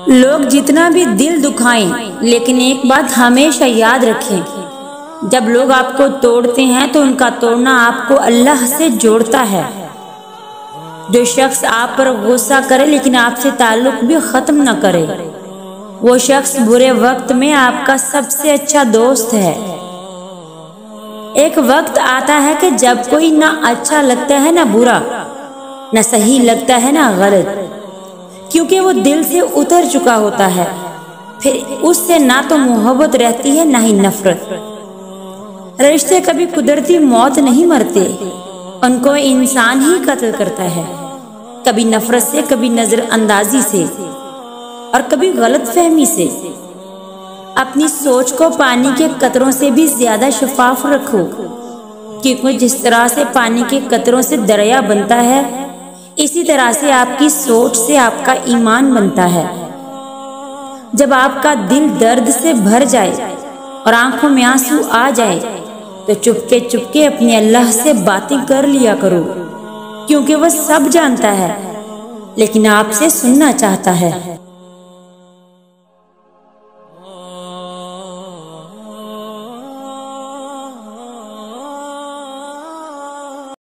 لوگ جتنا بھی دل دکھائیں لیکن ایک بات ہمیشہ یاد رکھیں، جب لوگ آپ کو توڑتے ہیں تو ان کا توڑنا آپ کو اللہ سے جوڑتا ہے۔ جو شخص آپ پر غصہ کرے لیکن آپ سے تعلق بھی ختم نہ کرے، وہ شخص برے وقت میں آپ کا سب سے اچھا دوست ہے۔ ایک وقت آتا ہے کہ جب کوئی نہ اچھا لگتا ہے نہ برا، نہ صحیح لگتا ہے نہ غلط، کیونکہ وہ دل سے اتر چکا ہوتا ہے۔ پھر اس سے نہ تو محبت رہتی ہے نہ ہی نفرت۔ رشتے کبھی قدرتی موت نہیں مرتے، ان کو انسان ہی قتل کرتا ہے، کبھی نفرت سے، کبھی نظر اندازی سے، اور کبھی غلط فہمی سے۔ اپنی سوچ کو پانی کے قطروں سے بھی زیادہ شفاف رکھو، کیونکہ جس طرح سے پانی کے قطروں سے دریا بنتا ہے، اسی طرح سے آپ کی سوچ سے آپ کا ایمان بنتا ہے۔ جب آپ کا دل درد سے بھر جائے اور آنکھوں میں آنسو آ جائے تو چپکے چپکے اپنے اللہ سے باتیں کر لیا کرو، کیونکہ وہ سب جانتا ہے لیکن آپ سے سننا چاہتا ہے۔